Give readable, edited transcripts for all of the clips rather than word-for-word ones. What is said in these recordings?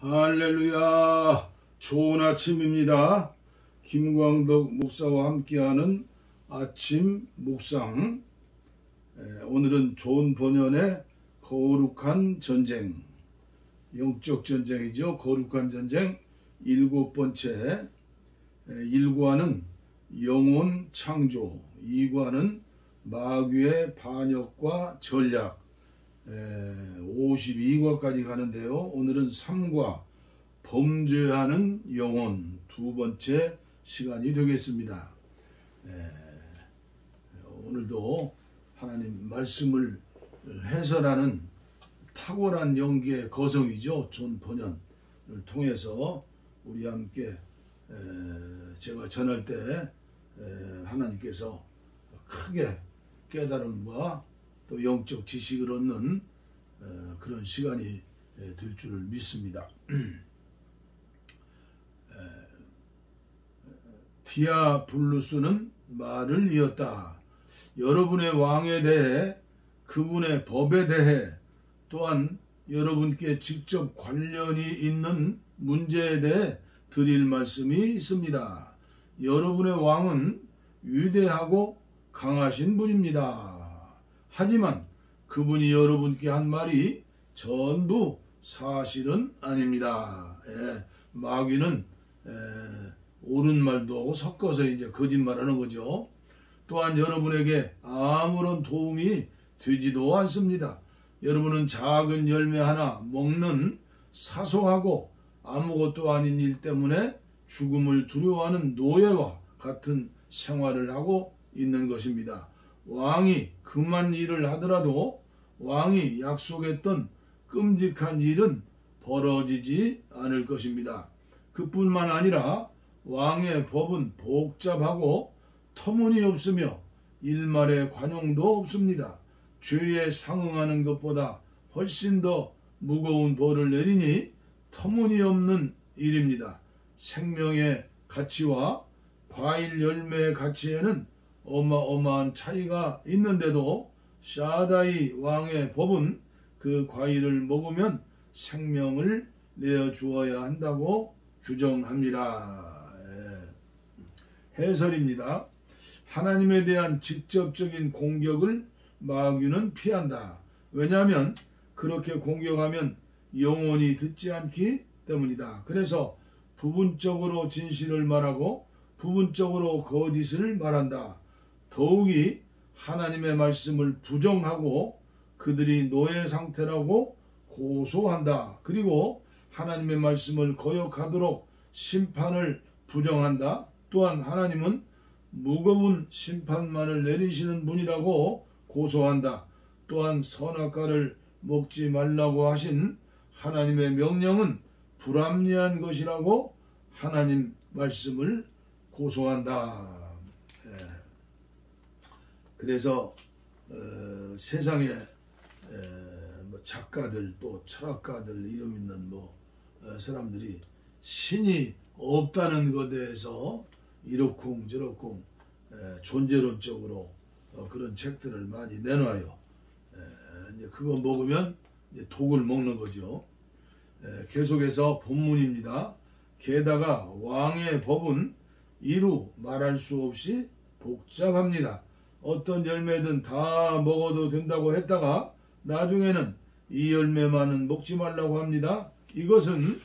할렐루야. 좋은 아침입니다. 김광덕 목사와 함께하는 아침 묵상. 오늘은 존 버년의 거룩한 전쟁, 영적 전쟁이죠. 거룩한 전쟁 7번째. 1과는 영혼 창조, 2과는 마귀의 반역과 전략, 52과까지 가는데요. 오늘은 3과 범죄하는 영혼, 두 번째 시간이 되겠습니다. 오늘도 하나님 말씀을 해설하는 탁월한 연기의 거성이죠. 존 버년을 통해서 우리 함께 제가 전할 때 하나님께서 크게 깨달음과 또 영적 지식을 얻는 그런 시간이 될 줄을 믿습니다. 디아블루스는 말을 이었다. 여러분의 왕에 대해, 그분의 법에 대해, 또한 여러분께 직접 관련이 있는 문제에 대해 드릴 말씀이 있습니다. 여러분의 왕은 위대하고 강하신 분입니다. 하지만 그분이 여러분께 한 말이 전부 사실은 아닙니다. 마귀는 옳은 말도 하고 섞어서 이제 거짓말하는 거죠. 또한 여러분에게 아무런 도움이 되지도 않습니다. 여러분은 작은 열매 하나 먹는 사소하고 아무것도 아닌 일 때문에 죽음을 두려워하는 노예와 같은 생활을 하고 있는 것입니다. 왕이 금한 일을 하더라도 왕이 약속했던 끔찍한 일은 벌어지지 않을 것입니다. 그뿐만 아니라 왕의 법은 복잡하고 터무니없으며 일말의 관용도 없습니다. 죄에 상응하는 것보다 훨씬 더 무거운 벌을 내리니 터무니없는 일입니다. 생명의 가치와 과일 열매의 가치에는 어마어마한 차이가 있는데도 샤다이 왕의 법은 그 과일을 먹으면 생명을 내어주어야 한다고 규정합니다. 해설입니다. 하나님에 대한 직접적인 공격을 마귀는 피한다. 왜냐하면 그렇게 공격하면 영원히 듣지 않기 때문이다. 그래서 부분적으로 진실을 말하고 부분적으로 거짓을 말한다. 더욱이 하나님의 말씀을 부정하고 그들이 노예 상태라고 고소한다. 그리고 하나님의 말씀을 거역하도록 심판을 부정한다. 또한 하나님은 무거운 심판만을 내리시는 분이라고 고소한다. 또한 선악과를 먹지 말라고 하신 하나님의 명령은 불합리한 것이라고 하나님 말씀을 고소한다. 그래서 세상에 작가들 또 철학가들 이름 있는 사람들이 신이 없다는 것에 대해서 이러쿵저러쿵 존재론적으로 그런 책들을 많이 내놔요. 이제 그거 먹으면 이제 독을 먹는 거죠. 계속해서 본문입니다. 게다가 왕의 법은 이루 말할 수 없이 복잡합니다. 어떤 열매든 다 먹어도 된다고 했다가 나중에는 이 열매만은 먹지 말라고 합니다. 이것은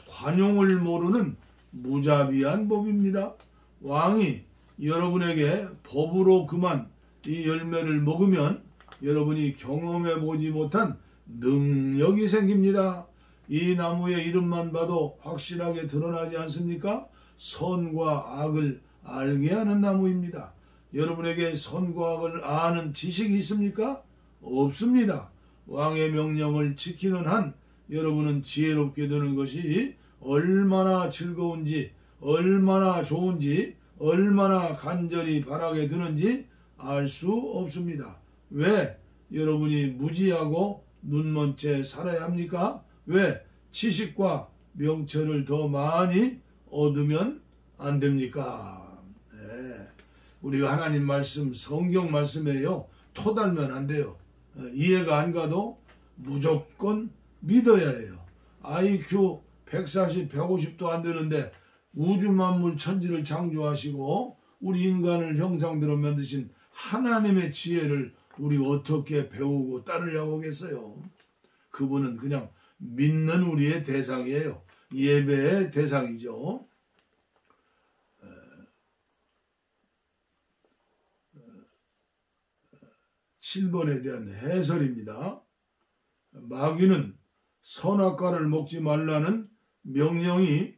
관용을 모르는 무자비한 법입니다. 왕이 여러분에게 법으로 그만 이 열매를 먹으면 여러분이 경험해 보지 못한 능력이 생깁니다. 이 나무의 이름만 봐도 확실하게 드러나지 않습니까? 선과 악을 알게 하는 나무입니다. 여러분에게 선과 악을 아는 지식이 있습니까? 없습니다. 왕의 명령을 지키는 한 여러분은 지혜롭게 되는 것이 얼마나 즐거운지, 얼마나 좋은지, 얼마나 간절히 바라게 되는지 알 수 없습니다. 왜 여러분이 무지하고 눈먼 채 살아야 합니까? 왜 지식과 명철을 더 많이 얻으면 안 됩니까? 우리가 하나님 말씀, 성경 말씀에요, 토달면 안 돼요. 이해가 안 가도 무조건 믿어야 해요. IQ 140, 150도 안 되는데 우주 만물 천지를 창조하시고 우리 인간을 형상대로 만드신 하나님의 지혜를 우리 어떻게 배우고 따르려고 하겠어요? 그분은 그냥 믿는 우리의 대상이에요. 예배의 대상이죠. 7번에 대한 해설입니다. 마귀는 선악과를 먹지 말라는 명령이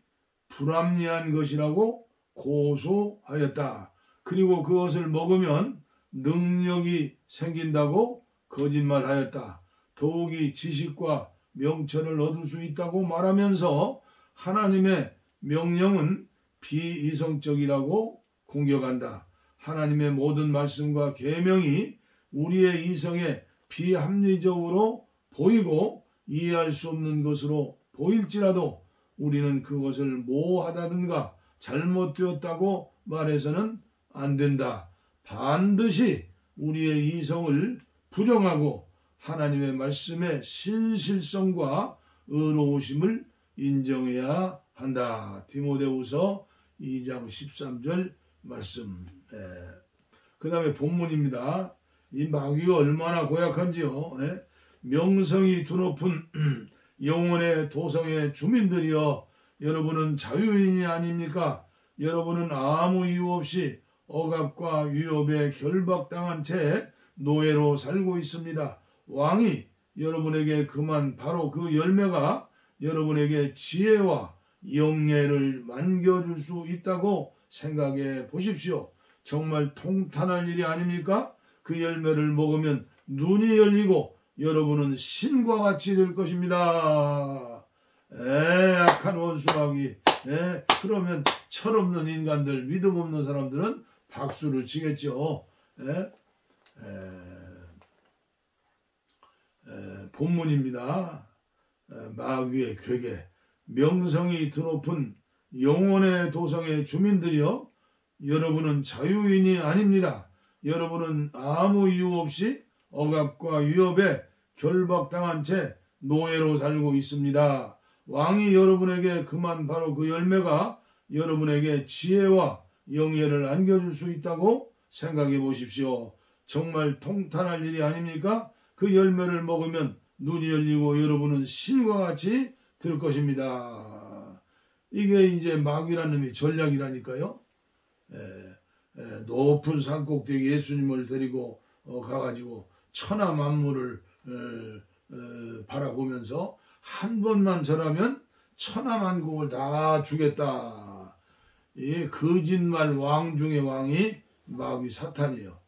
불합리한 것이라고 고소하였다. 그리고 그것을 먹으면 능력이 생긴다고 거짓말하였다. 더욱이 지식과 명철을 얻을 수 있다고 말하면서 하나님의 명령은 비이성적이라고 공격한다. 하나님의 모든 말씀과 계명이 우리의 이성에 비합리적으로 보이고 이해할 수 없는 것으로 보일지라도 우리는 그것을 모호하다든가 잘못되었다고 말해서는 안 된다. 반드시 우리의 이성을 부정하고 하나님의 말씀의 신실성과 의로우심을 인정해야 한다. 디모데후서 2장 13절 말씀. 그 다음에 본문입니다. 이 마귀가 얼마나 고약한지요. 명성이 드높은 영혼의 도성의 주민들이여, 여러분은 자유인이 아닙니까? 여러분은 아무 이유 없이 억압과 위협에 결박당한 채 노예로 살고 있습니다. 왕이 여러분에게 금한 바로 그 열매가 여러분에게 지혜와 영예를 만겨줄 수 있다고 생각해 보십시오. 정말 통탄할 일이 아닙니까? 그 열매를 먹으면 눈이 열리고 여러분은 신과 같이 될 것입니다. 악한 원수마귀. 그러면 철없는 인간들, 믿음 없는 사람들은 박수를 치겠죠. 본문입니다. 마귀의 괴계. 명성이 드높은 영혼의 도성의 주민들이여, 여러분은 자유인이 아닙니다. 여러분은 아무 이유 없이 억압과 위협에 결박당한 채 노예로 살고 있습니다. 왕이 여러분에게 금한 바로 그 열매가 여러분에게 지혜와 영예를 안겨줄 수 있다고 생각해 보십시오. 정말 통탄할 일이 아닙니까? 그 열매를 먹으면 눈이 열리고 여러분은 신과 같이 될 것입니다. 이게 이제 마귀라는 놈이 전략이라니까요. 높은 산꼭대기 예수님을 데리고 가가지고 천하 만물을 바라보면서 한 번만 절하면 천하만국을 다 주겠다. 이 거짓말 왕 중의 왕이 마귀 사탄이에요.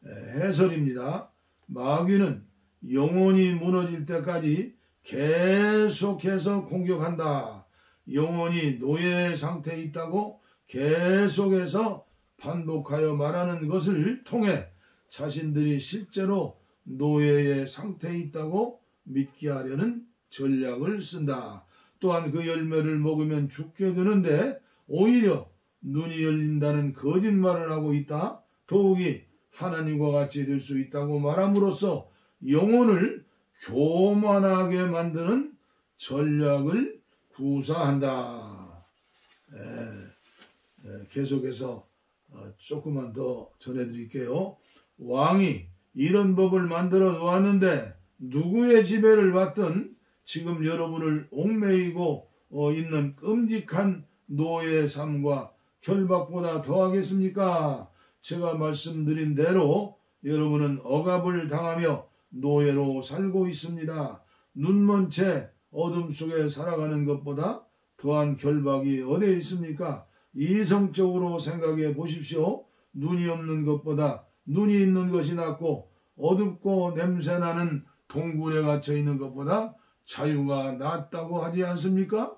해설입니다. 마귀는 영혼이 무너질 때까지 계속해서 공격한다. 영혼이 노예 상태에 있다고 계속해서 반복하여 말하는 것을 통해 자신들이 실제로 노예의 상태에 있다고 믿게 하려는 전략을 쓴다. 또한 그 열매를 먹으면 죽게 되는데 오히려 눈이 열린다는 거짓말을 하고 있다. 더욱이 하나님과 같이 될 수 있다고 말함으로써 영혼을 교만하게 만드는 전략을 구사한다. 계속해서 조금만 더 전해드릴게요. 왕이 이런 법을 만들어 놓았는데 누구의 지배를 받든 지금 여러분을 옥매이고 있는 끔찍한 노예의 삶과 결박보다 더하겠습니까? 제가 말씀드린 대로 여러분은 억압을 당하며 노예로 살고 있습니다. 눈먼 채 어둠 속에 살아가는 것보다 더한 결박이 어디에 있습니까? 이성적으로 생각해 보십시오. 눈이 없는 것보다 눈이 있는 것이 낫고 어둡고 냄새나는 동굴에 갇혀 있는 것보다 자유가 낫다고 하지 않습니까?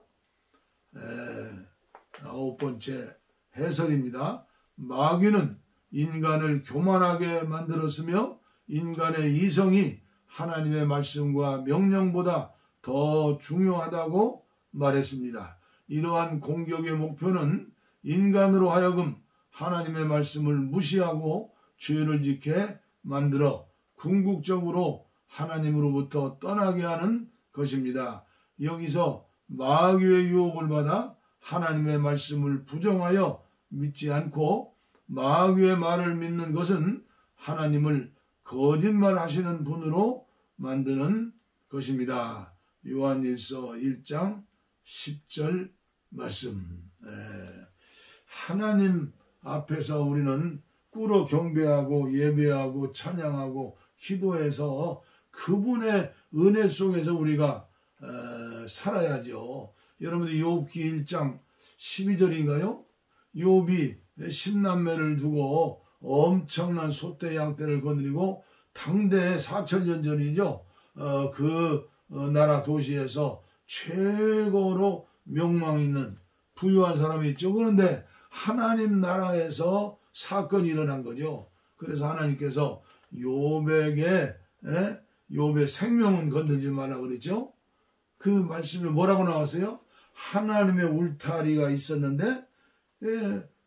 9번째 해설입니다. 마귀는 인간을 교만하게 만들었으며 인간의 이성이 하나님의 말씀과 명령보다 더 중요하다고 말했습니다. 이러한 공격의 목표는 인간으로 하여금 하나님의 말씀을 무시하고 죄를 짓게 만들어 궁극적으로 하나님으로부터 떠나게 하는 것입니다. 여기서 마귀의 유혹을 받아 하나님의 말씀을 부정하여 믿지 않고 마귀의 말을 믿는 것은 하나님을 거짓말하시는 분으로 만드는 것입니다. 요한일서 1장 10절 말씀. 하나님 앞에서 우리는 꿇어 경배하고 예배하고 찬양하고 기도해서 그분의 은혜 속에서 우리가 살아야죠. 여러분들 욥기 1장 12절인가요? 욥이 10남매를 두고 엄청난 소떼 양떼를 거느리고 당대 4천년 전이죠. 그 나라 도시에서 최고로 명망 있는 부유한 사람이 있죠. 그런데 하나님 나라에서 사건이 일어난 거죠. 그래서 하나님께서 욥에게 욥의 생명은 건들지 말라 그랬죠. 그 말씀에 뭐라고 나왔어요? 하나님의 울타리가 있었는데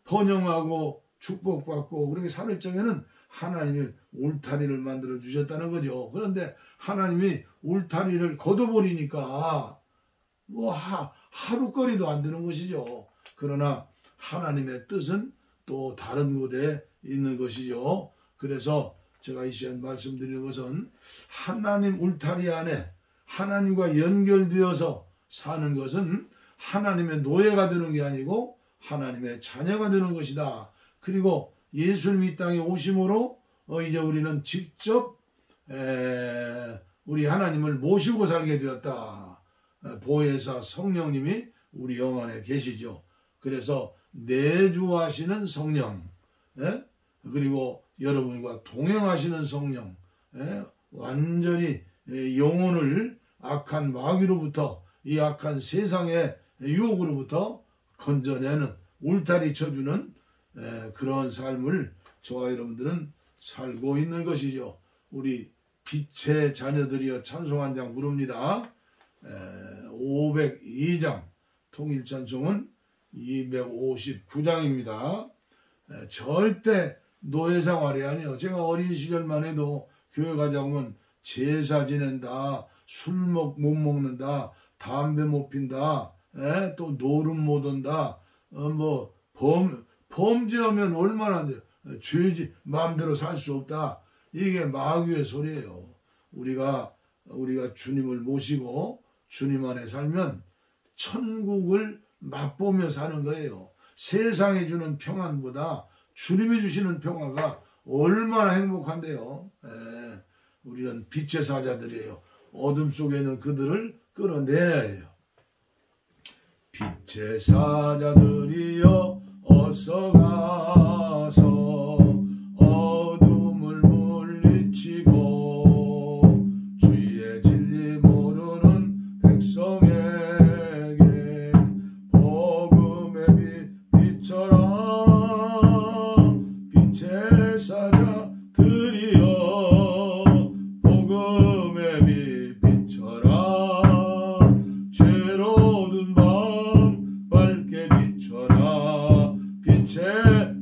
번영하고 축복받고 그렇게 살 적에는 하나님이 울타리를 만들어 주셨다는 거죠. 그런데 하나님이 울타리를 걷어버리니까 뭐 하루거리도 안 되는 것이죠. 그러나 하나님의 뜻은 또 다른 곳에 있는 것이죠. 그래서 제가 이 시간 말씀드리는 것은 하나님 울타리 안에 하나님과 연결되어서 사는 것은 하나님의 노예가 되는 게 아니고 하나님의 자녀가 되는 것이다. 그리고 예수님 이 땅에 오심으로 이제 우리는 직접 우리 하나님을 모시고 살게 되었다. 보혜사 성령님이 우리 영 안에 계시죠. 그래서 내주하시는 성령, 그리고 여러분과 동행하시는 성령, 완전히 영혼을 악한 마귀로부터 이 악한 세상의 유혹으로부터 건져내는 울타리 쳐주는 그런 삶을 저와 여러분들은 살고 있는 것이죠. 우리 빛의 자녀들이여 찬송 한 장 부릅니다. 502장 통일찬송은 259장입니다. 절대 노예 생활이 아니에요. 제가 어린 시절만 해도 교회 가자 하면 제사 지낸다, 술 못 먹는다, 담배 못 핀다, 또 노름 못 온다, 범죄하면 얼마나 죄지 마음대로 살 수 없다. 이게 마귀의 소리예요. 우리가 주님을 모시고 주님 안에 살면 천국을 맛보며 사는 거예요. 세상이 주는 평안보다 주님이 주시는 평화가 얼마나 행복한데요. 우리는 빛의 사자들이에요. 어둠 속에 있는 그들을 끌어내야 해요. 빛의 사자들이여 어서 가서 어둠을 물리치고 주의 진리 모르는 백성에게 복음의 빛 비춰라. 빛의 사자들이여 복음의 빛 비춰라. 죄로운 밤 밝게 비춰라. 빛의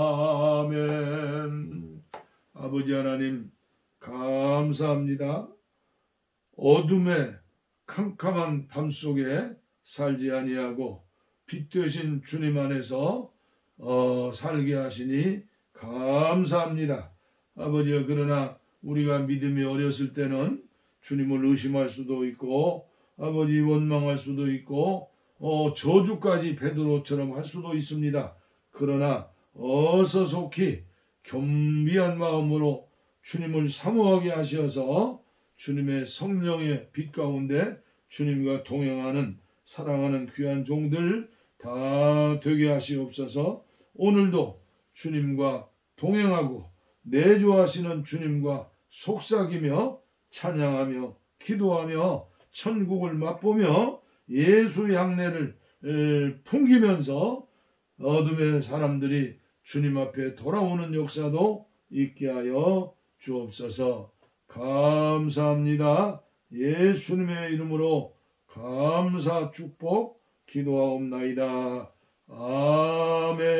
아멘. 아버지 하나님 감사합니다. 어둠의 캄캄한 밤 속에 살지 아니하고 빛 되신 주님 안에서 살게 하시니 감사합니다. 아버지여, 그러나 우리가 믿음이 어렸을 때는 주님을 의심할 수도 있고 아버지 원망할 수도 있고 저주까지 베드로처럼 할 수도 있습니다. 그러나 어서 속히 겸비한 마음으로 주님을 사모하게 하셔서 주님의 성령의 빛 가운데 주님과 동행하는 사랑하는 귀한 종들 다 되게 하시옵소서. 오늘도 주님과 동행하고 내조하시는 주님과 속삭이며 찬양하며 기도하며 천국을 맛보며 예수 향내를 풍기면서 어둠의 사람들이 주님 앞에 돌아오는 역사도 있게 하여 주옵소서. 감사합니다. 예수님의 이름으로 감사 축복 기도하옵나이다. 아멘.